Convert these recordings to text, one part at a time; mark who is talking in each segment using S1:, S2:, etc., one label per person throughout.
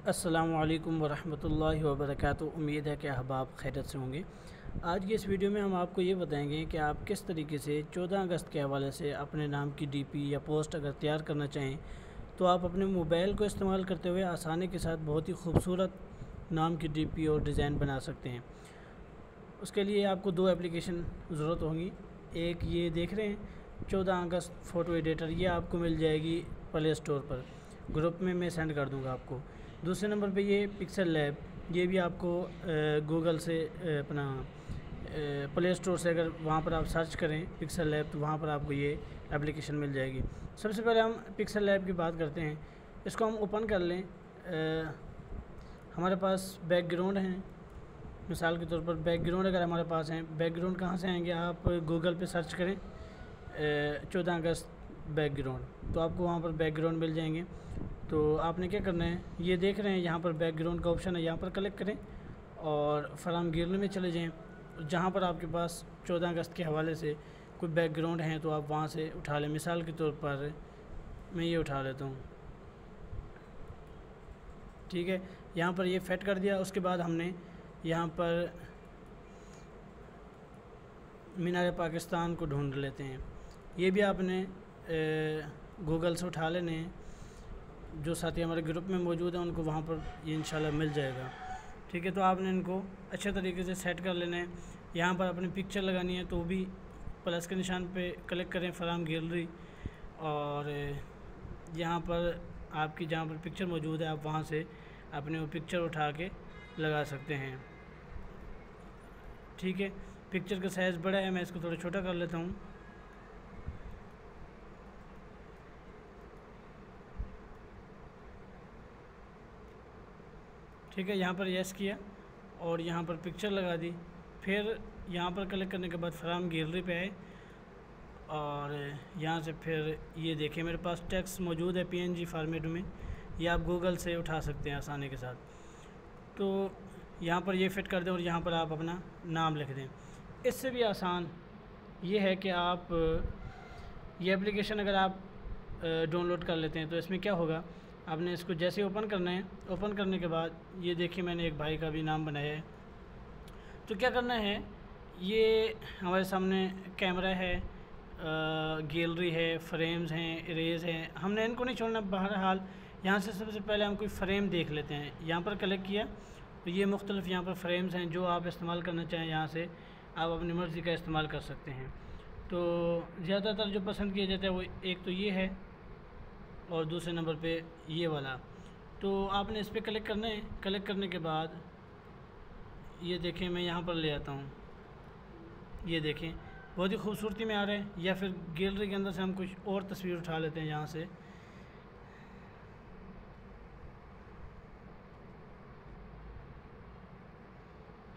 S1: अस्सलामुअलैकुम वरहमतुल्लाहि वबरकातुहू। उम्मीद है कि अहबाब खैरियत से होंगे। आज की इस वीडियो में हम आपको ये बताएंगे कि आप किस तरीके से 14 अगस्त के हवाले से अपने नाम की डीपी या पोस्ट अगर तैयार करना चाहें तो आप अपने मोबाइल को इस्तेमाल करते हुए आसानी के साथ बहुत ही खूबसूरत नाम की डीपी और डिज़ाइन बना सकते हैं। उसके लिए आपको दो एप्लीकेशन ज़रूरत होंगी। एक ये देख रहे हैं 14 अगस्त फ़ोटो एडिटर, ये आपको मिल जाएगी प्ले स्टोर पर, ग्रुप में मैं सेंड कर दूंगा आपको। दूसरे नंबर पे ये पिक्सल लैब, ये भी आपको गूगल से अपना प्ले स्टोर से अगर वहाँ पर आप सर्च करें पिक्सल लैब तो वहाँ पर आपको ये एप्लीकेशन मिल जाएगी। सबसे पहले हम पिक्सल लैब की बात करते हैं। इसको हम ओपन कर लें। हमारे पास बैकग्राउंड हैं, मिसाल के तौर पर बैकग्राउंड अगर हमारे पास हैं, बैकग्राउंड कहाँ से आएंगे, आप गूगल पे सर्च करें 14 अगस्त बैकग्राउंड तो आपको वहाँ पर बैकग्राउंड मिल जाएंगे। तो आपने क्या करना है, ये देख रहे हैं यहाँ पर बैकग्राउंड का ऑप्शन है, यहाँ पर क्लिक करें और फराम गैलरी में चले जाएं। जहाँ पर आपके पास 14 अगस्त के हवाले से कोई बैकग्राउंड हैं तो आप वहाँ से उठा लें। मिसाल के तौर पर मैं ये उठा लेता हूँ, ठीक है। यहाँ पर ये फेट कर दिया। उसके बाद हमने यहाँ पर मीनार पाकिस्तान को ढूंढ लेते हैं। ये भी आपने गूगल से उठा लेने हैं। जो साथी हमारे ग्रुप में मौजूद हैं उनको वहाँ पर ये इंशाल्लाह मिल जाएगा, ठीक है। तो आपने इनको अच्छे तरीके से सेट कर लेना है। यहाँ पर अपनी पिक्चर लगानी है तो भी प्लस के निशान पे क्लिक करें, फराम गैलरी, और यहाँ पर आपकी जहाँ पर पिक्चर मौजूद है आप वहाँ से अपने वो पिक्चर उठा के लगा सकते हैं, ठीक है। पिक्चर का साइज़ बड़ा है, मैं इसको थोड़ा छोटा कर लेता हूँ। ठीक है, यहाँ पर यस किया और यहाँ पर पिक्चर लगा दी। फिर यहाँ पर क्लिक करने के बाद फराम गैलरी पे आए और यहाँ से फिर ये देखें मेरे पास टेक्स्ट मौजूद है PNG फॉर्मेट में, ये आप गूगल से उठा सकते हैं आसानी के साथ। तो यहाँ पर ये फिट कर दें और यहाँ पर आप अपना नाम लिख दें। इससे भी आसान ये है कि आप ये एप्लीकेशन अगर आप डाउनलोड कर लेते हैं तो इसमें क्या होगा, आपने इसको जैसे ओपन करना है, ओपन करने के बाद ये देखिए मैंने एक भाई का भी नाम बनाया है। तो क्या करना है, ये हमारे सामने कैमरा है, गैलरी है, फ्रेम्स हैं, इरेज हैं, हमने इनको नहीं छोड़ना। बहरहाल यहाँ से सबसे पहले हम कोई फ्रेम देख लेते हैं। यहाँ पर क्लिक किया तो ये मुख्तलिफ़ यहाँ पर फ्रेम्स हैं, जो आप इस्तेमाल करना चाहें यहाँ से आप अपनी मर्ज़ी का इस्तेमाल कर सकते हैं। तो ज़्यादातर जो पसंद किया जाता है वो एक तो ये है और दूसरे नंबर पे ये वाला। तो आपने इस पर क्लिक करना है। क्लिक करने के बाद ये देखें मैं यहाँ पर ले आता हूँ, ये देखें बहुत ही खूबसूरती में आ रहा है। या फिर गैलरी के अंदर से हम कुछ और तस्वीर उठा लेते हैं यहाँ से।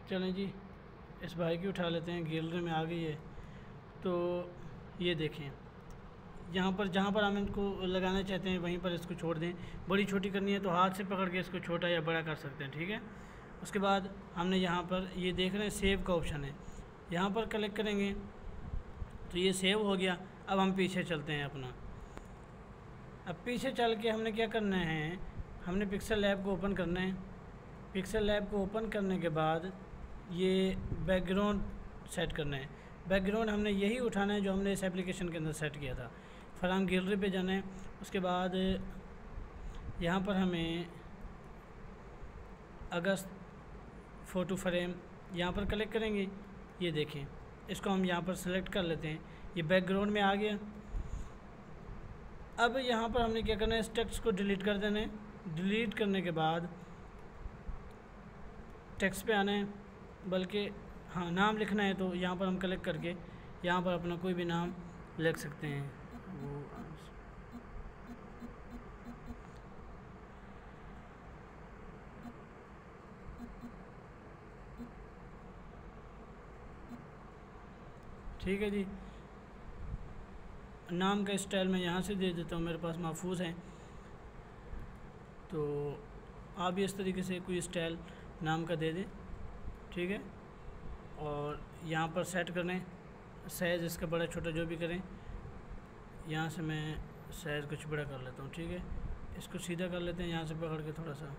S1: चलें जी, इस भाई की उठा लेते हैं, गैलरी में आ गई है। तो ये देखें यहाँ पर जहाँ पर हम इनको लगाना चाहते हैं वहीं पर इसको छोड़ दें। बड़ी छोटी करनी है तो हाथ से पकड़ के इसको छोटा या बड़ा कर सकते हैं, ठीक है। उसके बाद हमने यहाँ पर ये देख रहे हैं सेव का ऑप्शन है, यहाँ पर क्लिक करेंगे तो ये सेव हो गया। अब हम पीछे चलते हैं अपना। अब पीछे चल के हमने क्या करना है, हमने पिक्सल लैब को ओपन करना है। पिक्सल लैब को ओपन करने के बाद ये बैकग्राउंड सेट करना है। बैकग्राउंड हमने यही उठाना है जो हमने इस एप्लीकेशन के अंदर सेट किया था। फराम गैलरी पे जाना है। उसके बाद यहाँ पर हमें अगस्त फ़ोटो फ्रेम यहाँ पर क्लिक करेंगे। ये देखें इसको हम यहाँ पर सेलेक्ट कर लेते हैं, ये बैकग्राउंड में आ गया। अब यहाँ पर हमने क्या करना है, इस टेक्स्ट को डिलीट कर देना है। डिलीट करने के बाद टेक्स्ट पे आना है, बल्कि हाँ नाम लिखना है तो यहाँ पर हम क्लिक करके यहाँ पर अपना कोई भी नाम लिख सकते हैं। वो ठीक है जी, नाम का स्टाइल मैं यहाँ से दे देता हूँ, मेरे पास महफूज है। तो आप भी इस तरीके से कोई स्टाइल नाम का दे दें, ठीक है। और यहाँ पर सेट करें साइज़ इसका बड़ा छोटा जो भी करें। यहाँ से मैं साइज़ कुछ बड़ा कर लेता हूँ, ठीक है। इसको सीधा कर लेते हैं, यहाँ से पकड़ के थोड़ा सा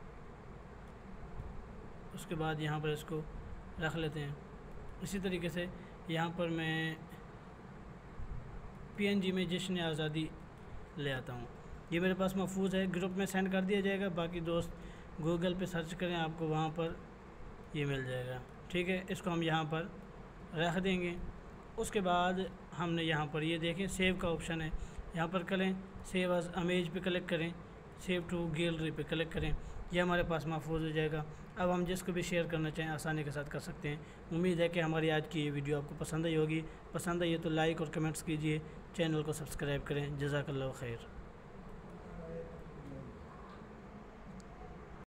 S1: उसके बाद यहाँ पर इसको रख लेते हैं। इसी तरीके से यहाँ पर मैं PNG में जश्न आज़ादी ले आता हूँ। ये मेरे पास महफूज है, ग्रुप में सेंड कर दिया जाएगा। बाकी दोस्त गूगल पे सर्च करें, आपको वहाँ पर ये मिल जाएगा। ठीक है, इसको हम यहाँ पर रख देंगे। उसके बाद हमने यहाँ पर ये देखें सेव का ऑप्शन है, यहाँ पर करें सेव एज इमेज पे क्लिक करें, सेव टू गैलरी पे क्लिक करें, ये हमारे पास महफूज हो जाएगा। अब हम जिसको भी शेयर करना चाहें आसानी के साथ कर सकते हैं। उम्मीद है कि हमारी आज की ये वीडियो आपको पसंद आई होगी। पसंद आई है तो लाइक और कमेंट्स कीजिए, चैनल को सब्सक्राइब करें। जज़ाकल्लाहु खैर।